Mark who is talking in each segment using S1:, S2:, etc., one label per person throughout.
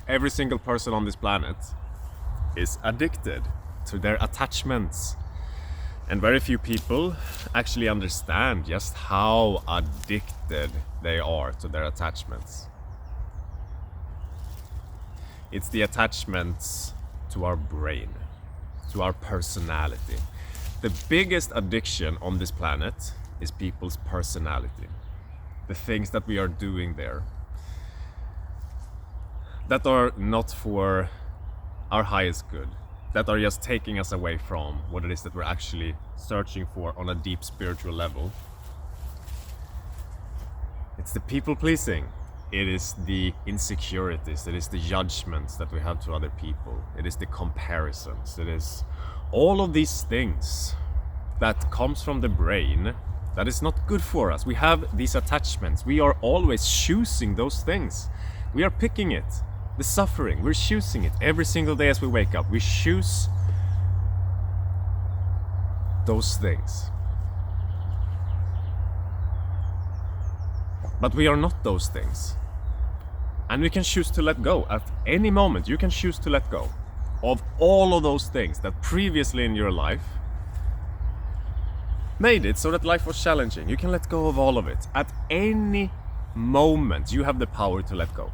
S1: every single person on this planet is addicted to their attachments. And very few people actually understand just how addicted they are to their attachments. It's the attachments to our brain, to our personality. The biggest addiction on this planet is people's personality. The things that we are doing there that are not for our highest good, that are just taking us away from what it is that we're actually searching for on a deep spiritual level. It's the people pleasing. It is the insecurities. It is the judgments that we have to other people. It is the comparisons. It is all of these things that comes from the brain that is not good for us. We have these attachments. We are always choosing those things. We are picking it. The suffering, we're choosing it every single day as we wake up. We choose those things. But we are not those things. And we can choose to let go. At any moment, you can choose to let go of all of those things that previously in your life made it so that life was challenging. You can let go of all of it. At any moment, you have the power to let go.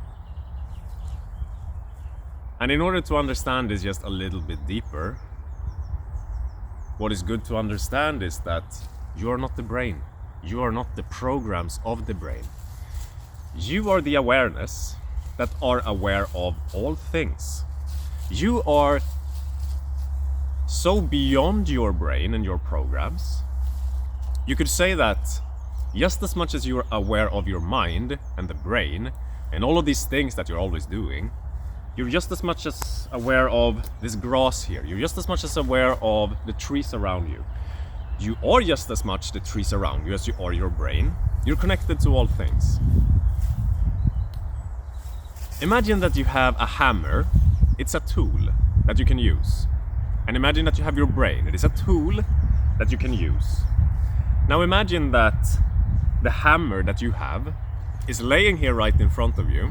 S1: And in order to understand this just a little bit deeper, what is good to understand is that you are not the brain. You are not the programs of the brain. You are the awareness that are aware of all things. You are so beyond your brain and your programs. You could say that just as much as you're aware of your mind and the brain and all of these things that you're always doing, you're just as much as aware of this grass here. You're just as much as aware of the trees around you. You are just as much the trees around you as you are your brain. You're connected to all things. Imagine that you have a hammer. It's a tool that you can use. And imagine that you have your brain. It is a tool that you can use. Now imagine that the hammer that you have is laying here right in front of you.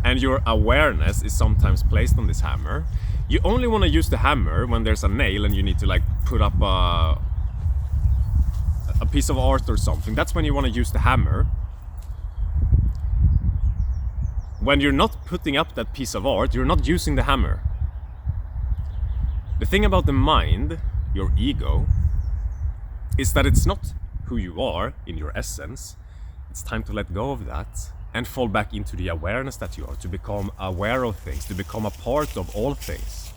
S1: And your awareness is sometimes placed on this hammer. You only want to use the hammer when there's a nail and you need to like put up a piece of art or something. That's when you want to use the hammer. When you're not putting up that piece of art, you're not using the hammer. The thing about the mind, your ego, is that it's not who you are in your essence. It's time to let go of that and fall back into the awareness that you are, to become aware of things, to become a part of all things.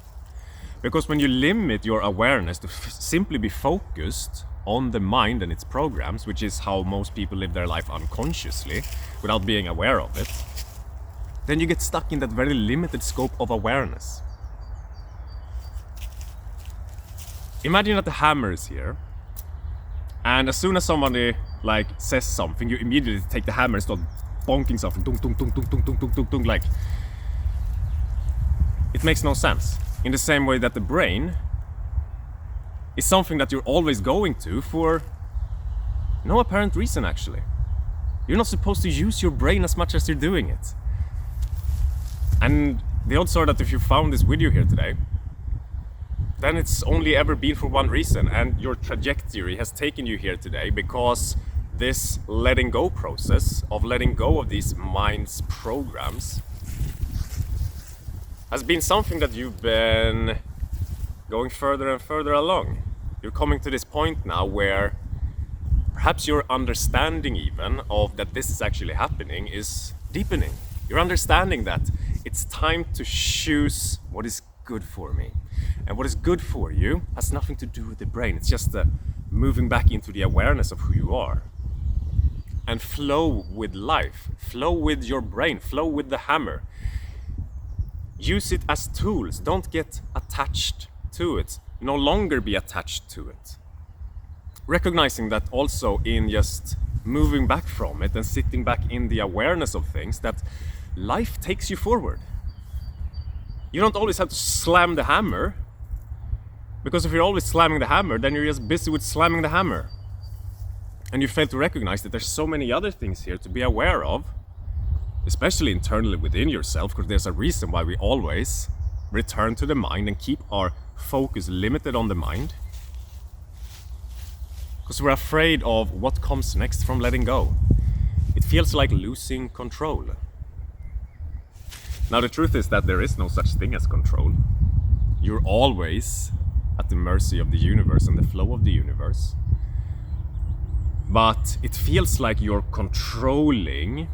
S1: Because when you limit your awareness to simply be focused on the mind and its programs, which is how most people live their life unconsciously, without being aware of it, then you get stuck in that very limited scope of awareness. Imagine that the hammer is here, and as soon as somebody like says something, you immediately take the hammer and start bonking something, dunk, dunk, dunk, dunk, dunk, dunk, dunk, dunk, dunk, like it makes no sense. In the same way that the brain is something that you're always going to for no apparent reason, actually. You're not supposed to use your brain as much as you're doing it. And the odds are that if you found this video here today, then it's only ever been for one reason, and your trajectory has taken you here today because this letting go process of letting go of these mind's programs has been something that you've been going further and further along. You're coming to this point now where perhaps your understanding even of that this is actually happening is deepening. You're understanding that it's time to choose what is good for me. And what is good for you has nothing to do with the brain. It's just moving back into the awareness of who you are. And flow with life, flow with your brain, flow with the hammer. Use it as tools. Don't get attached to it. No longer be attached to it. Recognizing that also in just moving back from it and sitting back in the awareness of things, that life takes you forward. You don't always have to slam the hammer, because if you're always slamming the hammer, then you're just busy with slamming the hammer. And you fail to recognize that there's so many other things here to be aware of especially internally within yourself, because there's a reason why we always return to the mind and keep our focus limited on the mind. Because we're afraid of what comes next from letting go. It feels like losing control. Now the truth is that there is no such thing as control. You're always at the mercy of the universe and the flow of the universe. But it feels like you're controlling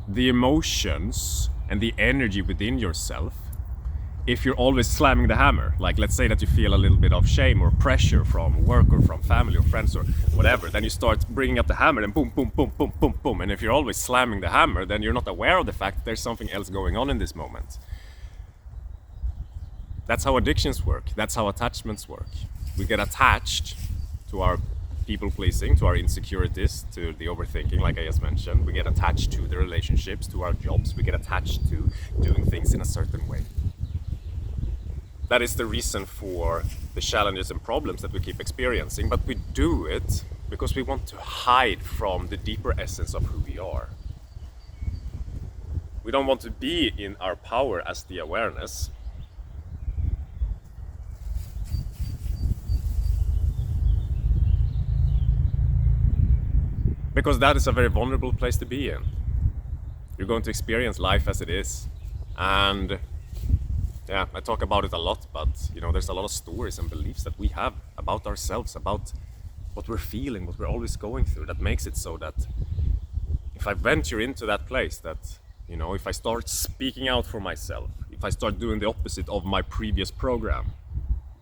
S1: the emotions and the energy within yourself if you're always slamming the hammer. Like, let's say that you feel a little bit of shame or pressure from work or from family or friends or whatever, then you start bringing up the hammer and boom, boom, boom, boom, boom, boom. And if you're always slamming the hammer, then you're not aware of the fact that there's something else going on in this moment. That's how addictions work. That's how attachments work. We get attached to our people pleasing, to our insecurities, to the overthinking, like I just mentioned. We get attached to the relationships, to our jobs. We get attached to doing things in a certain way. That is the reason for the challenges and problems that we keep experiencing, but we do it because we want to hide from the deeper essence of who we are. We don't want to be in our power as the awareness. Because that is a very vulnerable place to be in. You're going to experience life as it is. And yeah, I talk about it a lot, but there's a lot of stories and beliefs that we have about ourselves, about what we're feeling, what we're always going through, that makes it so that if I venture into that place, that, if I start speaking out for myself, if I start doing the opposite of my previous program,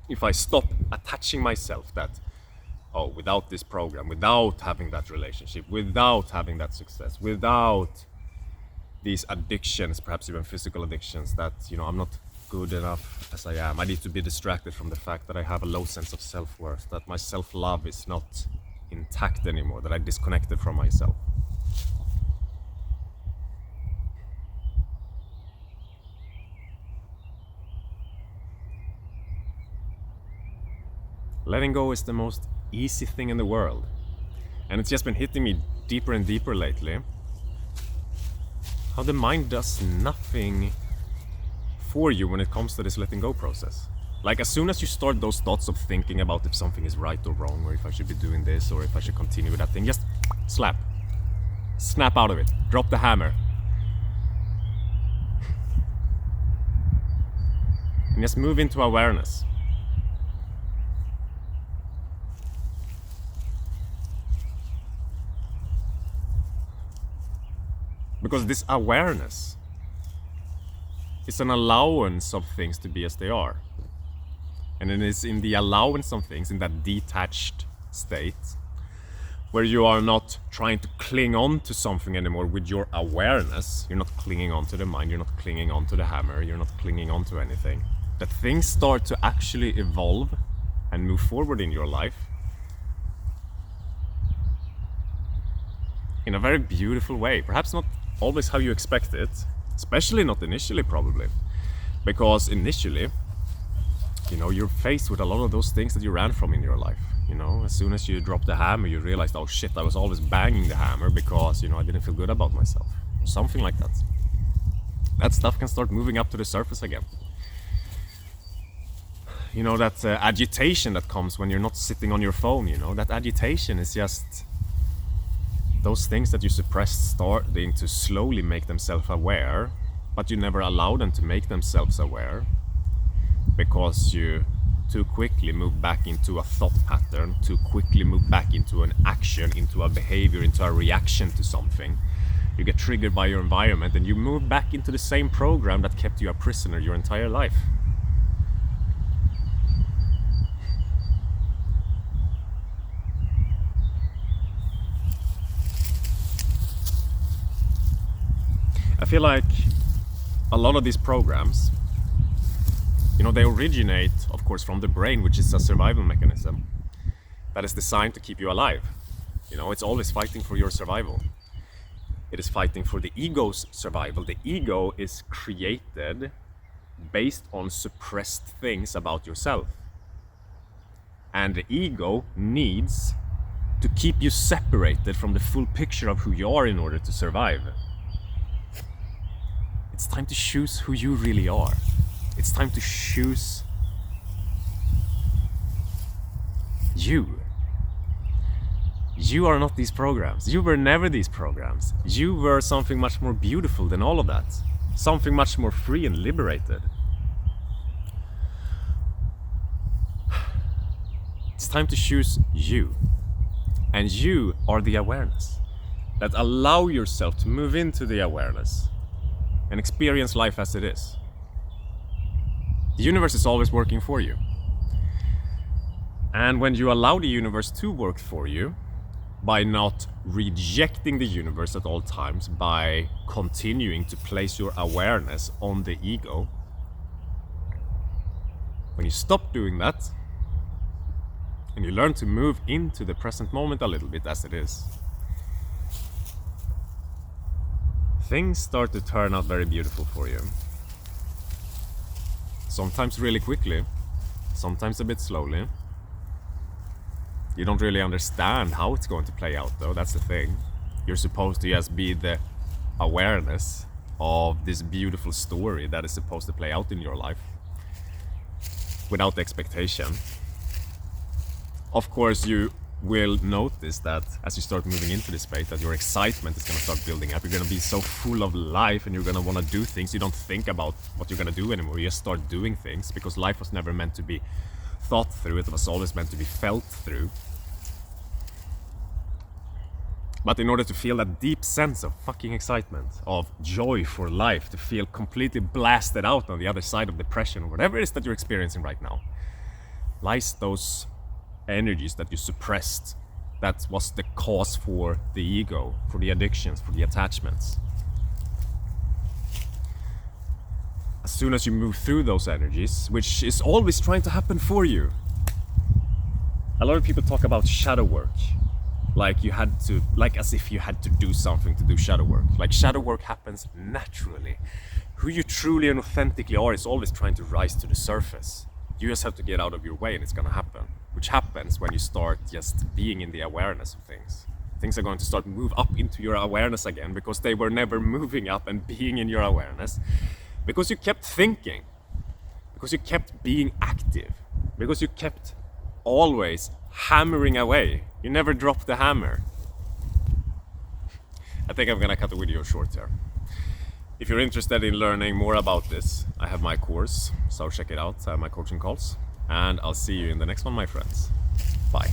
S1: if I stop attaching myself that, without this program, without having that relationship, without having that success, without these addictions, perhaps even physical addictions, that, I'm not good enough as I am. I need to be distracted from the fact that I have a low sense of self-worth, that my self-love is not intact anymore, that I disconnected from myself. Letting go is the most easy thing in the world. And it's just been hitting me deeper and deeper lately. How the mind does nothing for you when it comes to this letting go process. Like, as soon as you start those thoughts of thinking about if something is right or wrong, or if I should be doing this, or if I should continue with that thing, just snap out of it, drop the hammer. And just move into awareness. Because this awareness is an allowance of things to be as they are. And it is in the allowance of things, in that detached state, where you are not trying to cling on to something anymore with your awareness. You're not clinging on to the mind, you're not clinging on to the hammer, you're not clinging on to anything. That things start to actually evolve and move forward in your life in a very beautiful way. Perhaps not always how you expect it, especially not initially, probably. Because initially, you're faced with a lot of those things that you ran from in your life. As soon as you drop the hammer, you realized, oh shit, I was always banging the hammer because, I didn't feel good about myself. Or something like that. That stuff can start moving up to the surface again. That agitation that comes when you're not sitting on your phone, that agitation is just those things that you suppressed starting to slowly make themselves aware, but you never allow them to make themselves aware because you too quickly move back into a thought pattern, too quickly move back into an action, into a behavior, into a reaction to something. You get triggered by your environment and you move back into the same program that kept you a prisoner your entire life. I feel like a lot of these programs, they originate, of course, from the brain, which is a survival mechanism that is designed to keep you alive. It's always fighting for your survival. It is fighting for the ego's survival. The ego is created based on suppressed things about yourself. And the ego needs to keep you separated from the full picture of who you are in order to survive. It's time to choose who you really are. It's time to choose you. You are not these programs. You were never these programs. You were something much more beautiful than all of that. Something much more free and liberated. It's time to choose you. And you are the awareness. That allow yourself to move into the awareness and experience life as it is. The universe is always working for you. And when you allow the universe to work for you, by not rejecting the universe at all times, by continuing to place your awareness on the ego, when you stop doing that, and you learn to move into the present moment a little bit as it is, things start to turn out very beautiful for you. Sometimes really quickly, sometimes a bit slowly. You don't really understand how it's going to play out though, that's the thing. You're supposed to just be the awareness of this beautiful story that is supposed to play out in your life without expectation. Of course, you will notice that as you start moving into this space, that your excitement is going to start building up. You're going to be so full of life and you're going to want to do things. You don't think about what you're going to do anymore. You just start doing things because life was never meant to be thought through. It was always meant to be felt through. But in order to feel that deep sense of fucking excitement, of joy for life, to feel completely blasted out on the other side of depression, or whatever it is that you're experiencing right now, lies those energies that you suppressed. That was the cause for the ego, for the addictions, for the attachments. As soon as you move through those energies, which is always trying to happen for you. A lot of people talk about shadow work. Like as if you had to do something to do shadow work. Like shadow work happens naturally. Who you truly and authentically are is always trying to rise to the surface. You just have to get out of your way and it's gonna happen. Which happens when you start just being in the awareness of things. Things are going to start move up into your awareness again because they were never moving up and being in your awareness. Because you kept thinking. Because you kept being active. Because you kept always hammering away. You never dropped the hammer. I think I'm gonna cut the video short here. If you're interested in learning more about this, I have my course, so check it out. I have my coaching calls. And I'll see you in the next one, my friends. Bye.